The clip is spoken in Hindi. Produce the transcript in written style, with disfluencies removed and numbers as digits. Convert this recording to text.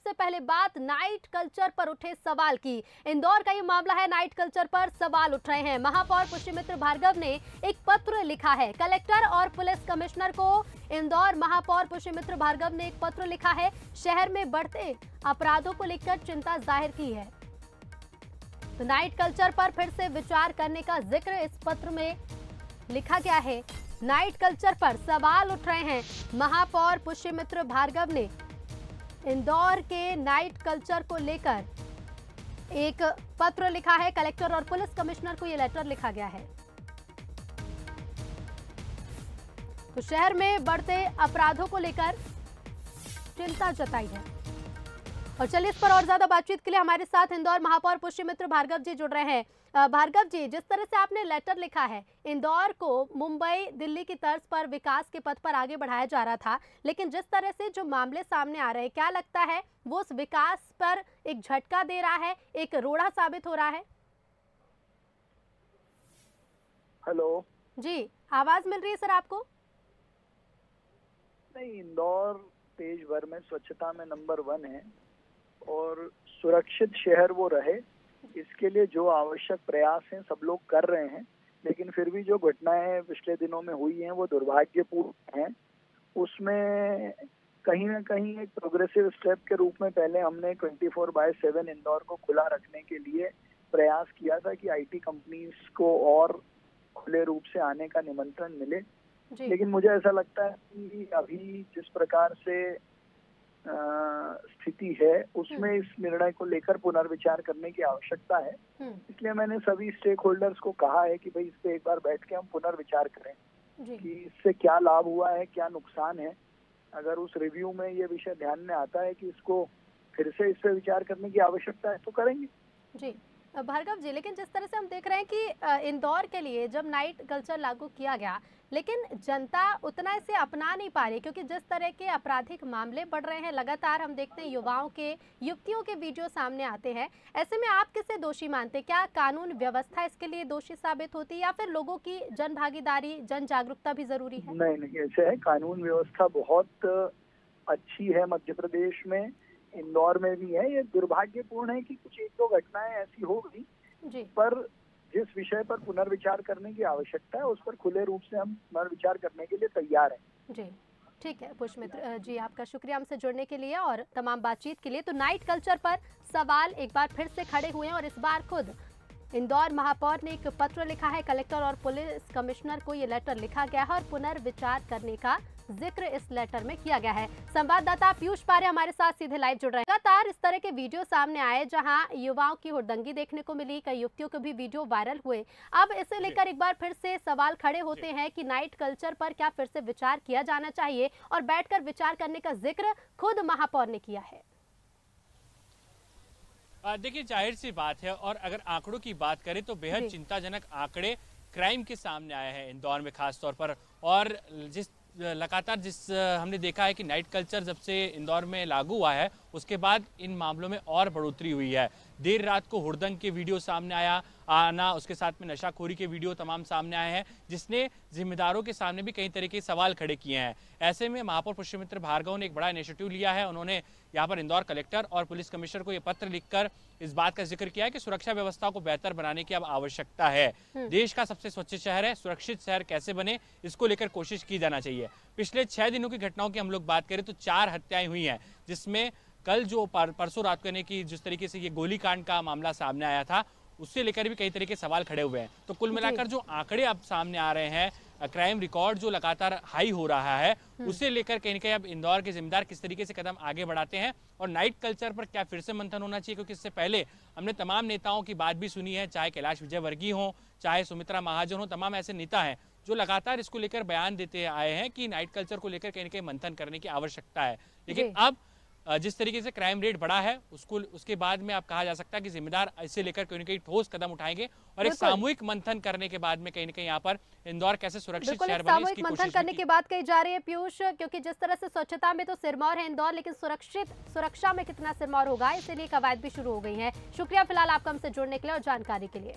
सबसे पहले बात नाइट कल्चर पर उठे सवाल की। इंदौर का ये मामला है, नाइट कल्चर पर सवाल उठ रहे हैं। महापौर पुष्यमित्र भार्गव ने एक पत्र लिखा है कलेक्टर और पुलिस कमिश्नर को। इंदौर महापौर पुष्यमित्र भार्गव ने एक पत्र लिखा है, शहर में बढ़ते अपराधों को लेकर चिंता जाहिर की है। तो नाइट कल्चर पर फिर से विचार करने का जिक्र इस पत्र में लिखा गया है। नाइट कल्चर पर सवाल उठ रहे हैं। महापौर पुष्यमित्र भार्गव ने इंदौर के नाइट कल्चर को लेकर एक पत्र लिखा है। कलेक्टर और पुलिस कमिश्नर को यह लेटर लिखा गया है। तो शहर में बढ़ते अपराधों को लेकर चिंता जताई है। और चलिए इस पर और ज्यादा बातचीत के लिए हमारे साथ इंदौर महापौर पुष्यमित्र भार्गव जी जुड़ रहे हैं। भार्गव जी, जिस तरह से आपने लेटर लिखा है, इंदौर को मुंबई दिल्ली की तर्ज पर विकास के पथ पर आगे बढ़ाया जा रहा था, लेकिन जिस तरह से जो मामले सामने आ रहे हैं, क्या लगता है वो उस विकास पर एक झटका दे रहा है, एक रोड़ा साबित हो रहा है? हेलो जी, आवाज मिल रही है सर आपको? नहीं, इंदौर देश भर में स्वच्छता में नंबर 1 है और सुरक्षित शहर वो रहे, इसके लिए जो आवश्यक प्रयास हैं सब लोग कर रहे हैं। लेकिन फिर भी जो घटनाएं पिछले दिनों में हुई हैं वो दुर्भाग्यपूर्ण हैं। उसमें कहीं ना कहीं एक प्रोग्रेसिव स्टेप के रूप में पहले हमने 24/7 इंदौर को खुला रखने के लिए प्रयास किया था कि आईटी कंपनीज को और खुले रूप से आने का निमंत्रण मिले। लेकिन मुझे ऐसा लगता है कि अभी जिस प्रकार से स्थिति है उसमें इस निर्णय को लेकर पुनर्विचार करने की आवश्यकता है। इसलिए मैंने सभी स्टेक होल्डर्स को कहा है कि भाई इस पे एक बार बैठ के हम पुनर्विचार करें कि इससे क्या लाभ हुआ है, क्या नुकसान है। अगर उस रिव्यू में ये विषय ध्यान में आता है कि इसको फिर से इस पे विचार करने की आवश्यकता है तो करेंगे। जी भार्गव जी, लेकिन जिस तरह से हम देख रहे हैं कि इंदौर के लिए जब नाइट कल्चर लागू किया गया, लेकिन जनता उतना इसे अपना नहीं पा रही, क्योंकि जिस तरह के आपराधिक मामले बढ़ रहे हैं, लगातार हम देखते हैं युवाओं के, युवतियों के वीडियो सामने आते हैं। ऐसे में आप किसे दोषी मानते? क्या कानून व्यवस्था इसके लिए दोषी साबित होती है या फिर लोगों की जन भागीदारी, जन जागरूकता भी जरूरी है? नहीं, ऐसे है, कानून व्यवस्था बहुत अच्छी है मध्य प्रदेश में, इंदौर में भी है। ये दुर्भाग्यपूर्ण है कि कुछ 1-2 घटनाएं ऐसी हो गई, पर जिस विषय पर पुनर्विचार करने की आवश्यकता है उस पर खुले रूप से हम पुनर्विचार करने के लिए तैयार हैं। जी ठीक है पुष्यमित्र जी, आपका शुक्रिया हमसे जुड़ने के लिए और तमाम बातचीत के लिए। तो नाइट कल्चर पर सवाल एक बार फिर से खड़े हुए हैं और इस बार खुद इंदौर महापौर ने एक पत्र लिखा है। कलेक्टर और पुलिस कमिश्नर को ये लेटर लिखा गया है और पुनर्विचार करने का जिक्र इस लेटर में किया गया है। संवाददाता पीयूष पारे हमारे साथ सीधे लाइव जुड़ रहे हैं। लगातार इस तरह के वीडियो सामने आए जहां युवाओं की हुड़दंगी देखने को मिली, कई युवतियों के भी वीडियो वायरल हुए। अब इसे लेकर एक बार फिर से सवाल खड़े होते हैं कि नाइट कल्चर पर क्या फिर से विचार किया जाना चाहिए, और बैठकर विचार करने का जिक्र खुद महापौर ने किया है। देखिए, जाहिर सी बात है, और अगर आंकड़ों की बात करें तो बेहद चिंताजनक आंकड़े क्राइम के सामने आए हैं इंदौर में खास तौर पर। और लगातार हमने देखा है कि नाइट कल्चर जब से इंदौर में लागू हुआ है उसके बाद इन मामलों में और बढ़ोतरी हुई है। देर रात को हुड़दंग के वीडियो सामने आना, उसके साथ में नशाखोरी के वीडियो तमाम सामने आए हैं, जिसने जिम्मेदारों के सामने भी कई तरह के सवाल खड़े किए हैं। ऐसे में महापौर पुष्यमित्र भार्गव ने एक बड़ा इनिशिएटिव लिया है। उन्होंने यहाँ पर इंदौर कलेक्टर और पुलिस कमिश्नर को ये पत्र लिखकर इस बात का जिक्र किया है कि सुरक्षा व्यवस्था को बेहतर बनाने की अब आवश्यकता है। देश का सबसे स्वच्छ शहर है, सुरक्षित शहर कैसे बने, इसको लेकर कोशिश की जाना चाहिए। पिछले 6 दिनों की घटनाओं की हम लोग बात करें तो 4 हत्याएं हुई हैं, जिसमें कल जो परसों रात को की जिस तरीके से ये गोलीकांड का मामला सामने आया था, उससे लेकर भी कई तरह के सवाल खड़े हुए हैं। तो कुल मिलाकर जो आंकड़े अब सामने आ रहे हैं, क्राइम रिकॉर्ड जो लगातार हाई हो रहा है, उसे लेकर कहीं ना कहीं अब इंदौर के जिम्मेदार किस तरीके से कदम आगे बढ़ाते हैं और नाइट कल्चर पर क्या फिर से मंथन होना चाहिए। क्योंकि इससे पहले हमने तमाम नेताओं की बात भी सुनी है, चाहे कैलाश विजयवर्गीय हो, चाहे सुमित्रा महाजन हो, तमाम ऐसे नेता हैं जो लगातार इसको लेकर बयान देते आए हैं कि नाइट कल्चर को लेकर कहीं ना कहीं मंथन करने की आवश्यकता है। लेकिन अब जिस तरीके से क्राइम रेट बढ़ा है उसके बाद में आप कहा जा सकता है कि जिम्मेदार इसे लेकर कहीं ना कहीं ठोस कदम उठाएंगे और एक सामूहिक मंथन करने के बाद में कहीं ना कहीं यहाँ पर इंदौर कैसे सुरक्षित शहर बने, सामूहिक मंथन करने की बात कही जा रही है पीयूष, क्योंकि जिस तरह से स्वच्छता में तो सिरमौर है इंदौर, लेकिन सुरक्षा में कितना सिरमौर होगा, इसलिए कवायद भी शुरू हो गई है। शुक्रिया फिलहाल आपका हमसे जुड़ने के लिए और जानकारी के लिए।